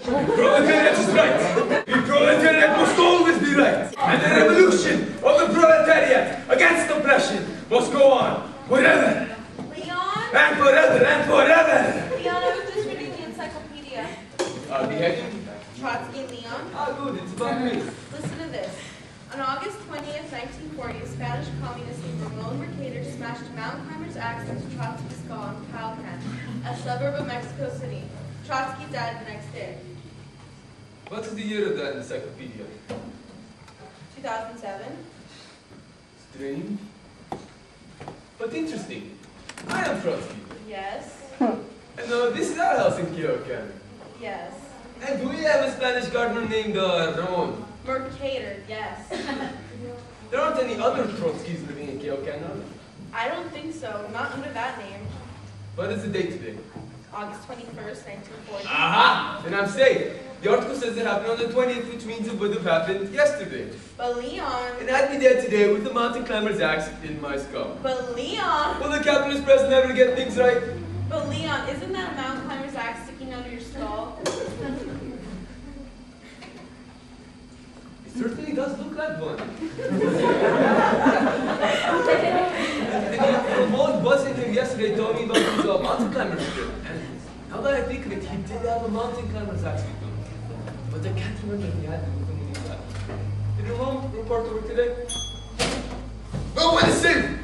Proletariat is right. The proletariat must always be right. And the revolution of the proletariat against oppression must go on forever. Leon? And forever and forever. Leon, I was just reading the encyclopedia. Beheading? Trotsky and Leon? Good, it's about me. Listen to this. On August 20th, 1940, a Spanish communist named Ramon Mercader smashed a mountain climber's axe into Trotsky's skull in Calcan, a suburb of Mexico City. Trotsky died the next day. What's the year of that encyclopedia? 2007. Strange. But interesting. I am Trotsky. Yes. And this is our house in Calcan. Yes. And do we have a Spanish gardener named Ramon? Mercader, yes. There aren't any other Trotskys living in Calcan, are there? I don't think so. Not under that name. What is the date today? August 21st, 1940. Aha! Then I'm safe. The article says it happened on the 20th, which means it would have happened yesterday. But Leon... And I'd be dead today with the mountain climber's axe in my skull. But Leon... Will the capitalist press never get things right? But Leon, isn't that a mountain climber's axe sticking under your skull? It certainly does look like one. And Ramon was in here yesterday told me about his mountain climber's trip. And now that I think of it, he did have a mountain climber's axe with him. But I can't remember if he had it with him when he left. Did Ramon report to work today? No one is safe!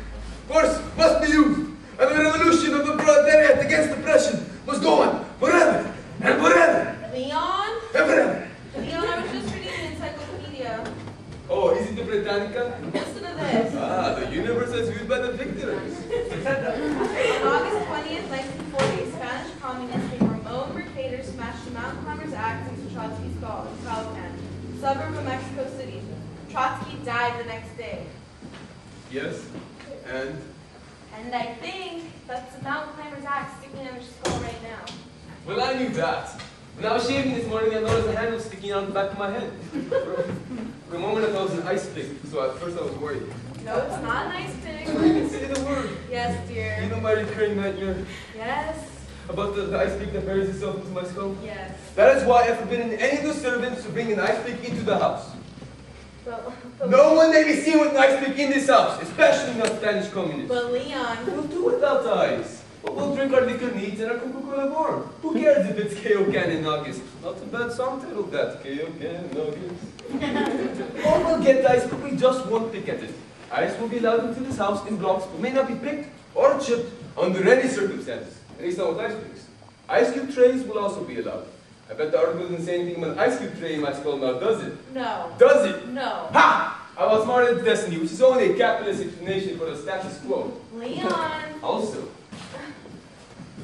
Force must be used! And the revolution of the proletariat against oppression must go on forever and forever! Leon? And forever! Leon, I was just reading the encyclopedia. Oh, is it the Britannica? Listen to this. The universe is viewed by the victors. On August 20th, 1940, a Spanish communist named Ramon Mercader smashed a mountain climber's axe into Trotsky's skull in Calcan, a suburb of Mexico City. Trotsky died the next day. Yes, and? And I think that's the mountain climber's axe sticking in her skull right now. Well, I knew that. When I was shaving this morning, I noticed a handle sticking out the back of my head. For a moment, I thought it was an ice pick, so at first I was worried. No, it's not an ice pick. You can say the word. Yes, dear. You know my recurring nightmare? Yes. About the ice pick that buries itself into my skull? Yes. That is why I've forbidden any of the servants to bring an ice pick into the house. But No one may be seen with an ice pick in this house, especially not Spanish communists. But Leon... We'll do without the ice. We'll drink our liquor neat and our Coca-Cola warm. Who cares if it's Calcan in August? Not a bad song title, that. Calcan in August. Or we'll get ice, but we just won't pick at it. Ice will be allowed into this house in blocks, but may not be picked or chipped under any circumstances. At least not with ice picks. Ice cube trays will also be allowed. I bet the article doesn't say anything about an ice cube tray in my skull now, does it? No. Does it? No. Ha! I was smarter than destiny, which is only a capitalist explanation for the status quo. Leon! Also,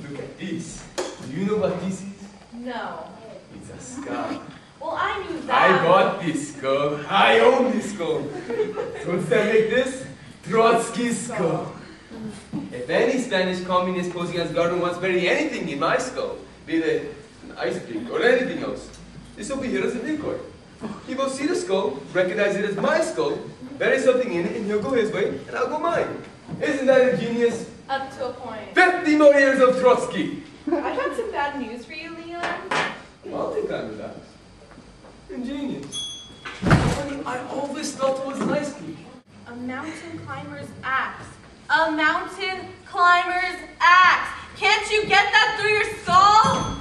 look at this. Do you know what this is? No. It's a skull. Well, I knew that. I bought this skull. I own this skull. So instead make this Trotsky's skull. If any Spanish communist posing as garden wants to bury anything in my skull, be it an ice pick or anything else, this will be here as a decoy. He will see the skull, recognize it as my skull, bury something in it, and he'll go his way, and I'll go mine. Isn't that ingenious? Up to a point. 50 more years of Trotsky! I got some bad news for you, Leon. I'll take time with that. Ingenious. I always thought it was an ice pick. A mountain climber's axe. A mountain climber's axe. Can't you get that through your skull?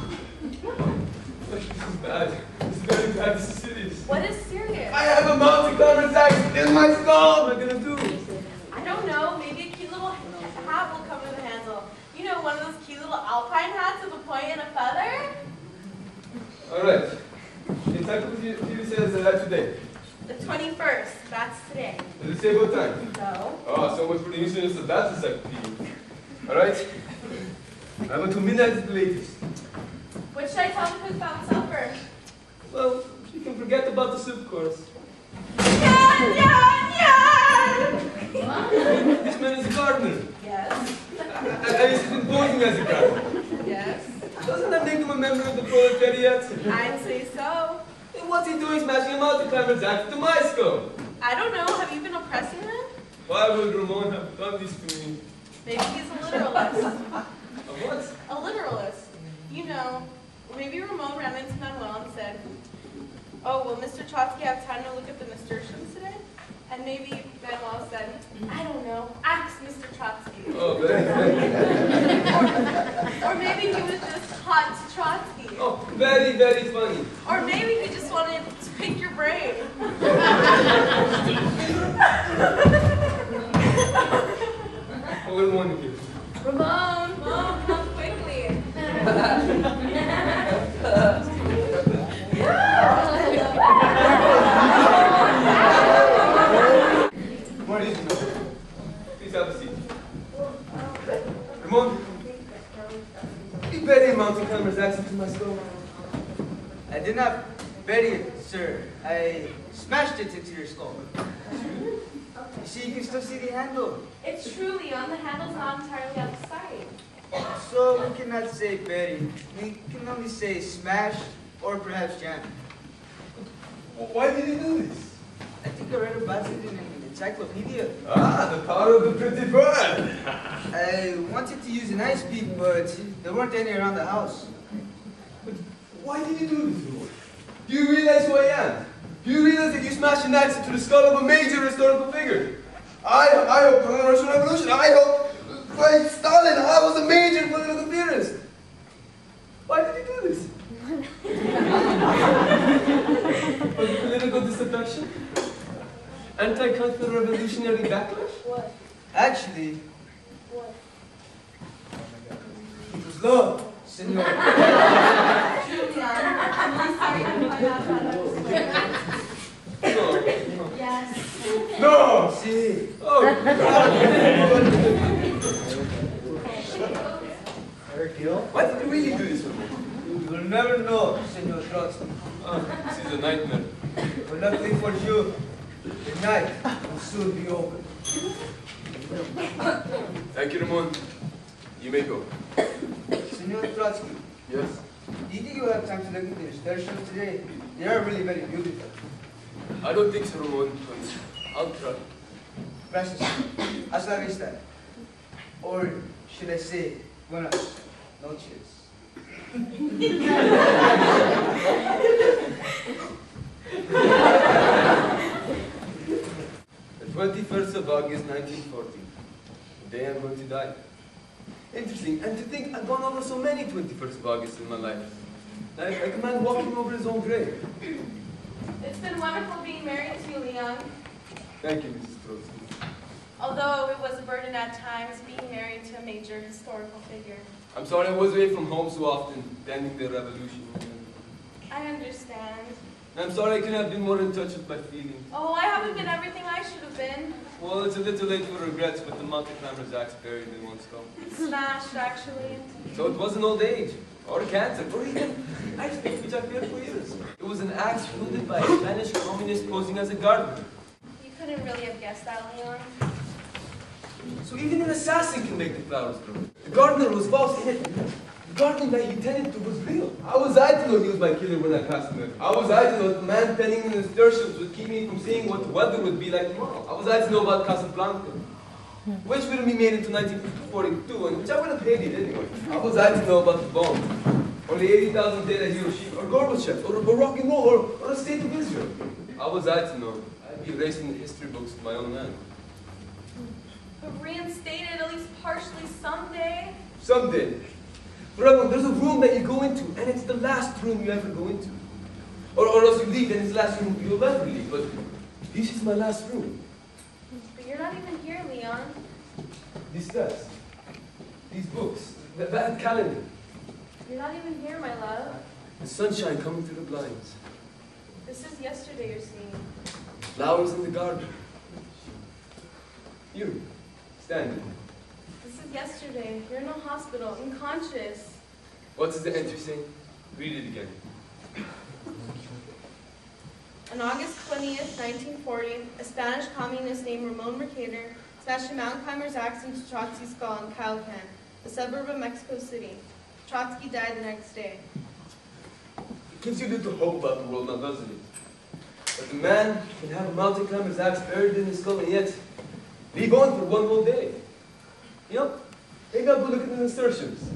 This is bad. This is very bad. This is serious. What is serious? I have a mountain climber's axe in my skull. What am I going to do? I don't know. Maybe a cute little hat will cover the handle. You know, one of those cute little alpine hats with a point and a feather? All right. The encyclopedia says that today. The 21st. That's today. Does it say what time? No. Oh, so much for the usefulness of that encyclopedia. All right. I'm until midnight at the latest. What should I tell the cook about supper? Well, you can forget about the soup course. Yan, yan, yan! This man is a gardener. Yes. And he's been posing as a gardener. Yes. Doesn't that make him a member of the proletariat? I'd say so. Then what's he doing smashing a mountain climber's axe to my skull? I don't know. Have you been oppressing him? Why would Ramon have done this to me? Maybe he's a literalist. A what? A literalist. You know, maybe Ramon ran into Manuel Oh, will Mr. Trotsky have time to look at the nasturtiums today? And maybe Manuel said, I don't know, ask Mr. Trotsky. Oh, very, very. Or maybe he was just hot to Trotsky. Oh, very, very funny. Or maybe he just wanted to pick your brain. Oh, good morning, here. Ramon, come quickly. What is it? Please have a seat. Ramon, you bury a mountain climber's axe into my skull. I did not bury it, sir. I smashed it into your skull. You see, you can still see the handle. It's true, Leon. The handle's not entirely out of sight. So we cannot say buried. We can only say smashed or perhaps jammed. Why did you do this? I think I read about it in an encyclopedia. Ah, the power of the pretty bird. I wanted to use an ice pick, but there weren't any around the house. But why did you do this, Ramon? Do you realize who I am? Do you realize that you smashed an axe into the skull of a major historical figure? I hope for the Russian Revolution. I hope by Stalin. I was a major political theorist. Why did you do this? Was it political disaffection? Anti-counter-revolutionary backlash? What? Actually, What? it was love, senor. True, Leon. I'm really sorry to find out about that. No. Yes. No! See, Oh, why did you really do this, Ramon? you will never know, senor Trotsky. Oh, this is a nightmare. But luckily for you, the night will soon be over. Thank you, Ramon. You may go. Senor Trotsky, Yes? do you think you'll have time to look at the nasturtiums today? They are really very beautiful. I don't think so, Ramon, but I'll try. Gracias. Hasta la vista. Or should I say, buenas noches. The 21st of August, 1940. The day I'm going to die. Interesting, and to think I've gone over so many 21st of August in my life. Like a man walking over his own grave. It's been wonderful being married to you, Leon. Thank you, Mrs. Trotsky. Although it was a burden at times being married to a major historical figure. I'm sorry I was away from home so often, attending the revolution. I understand. And I'm sorry I couldn't have been more in touch with my feelings. Oh, I haven't been everything I should have been. Well, it's a little late for regrets with the mountain climber's axe buried in one skull. Smashed, actually. So it wasn't old age, or cancer, or even ice pick, which I feared for years. It was an axe wielded by a Spanish communist posing as a gardener. You couldn't really have guessed that, Leon. So even an assassin can make the flowers grow. The gardener was false in it. The gardening that he tended to was real. How was I to know he was my killer when I passed him? How was I to know that the man penning in the nasturtiums would keep me from seeing what the weather would be like tomorrow? How was I to know about Casablanca? Which wouldn't be made into 1942, and which I would have hated anyway. How was I to know about the bomb? Or the 80,000 dead at Hiroshima, or Gorbachev, or rock and roll, or the state of Israel? How was I to know? I'd be erasing the history books with my own hand. But reinstated at least partially someday. Someday. Ramon, there's a room that you go into, and it's the last room you ever go into. Or else you leave, and it's the last room you'll ever leave. But this is my last room. But you're not even here, Leon. This desk. These books. That calendar. You're not even here, my love. The sunshine coming through the blinds. This is yesterday you're seeing. Flowers in the garden. You, Stanley. This is yesterday. You're in a hospital, unconscious. What does the entry say? Read it again. On August 20th, 1940, a Spanish communist named Ramon Mercader smashed a mountain climber's axe into Trotsky's skull in Calcan, a suburb of Mexico City. Trotsky died the next day. It gives you little hope about the world now, doesn't it? But the man can have a mountain climber's axe buried in his skull and yet live on for one whole day. You know, maybe I'll go look at the nasturtiums.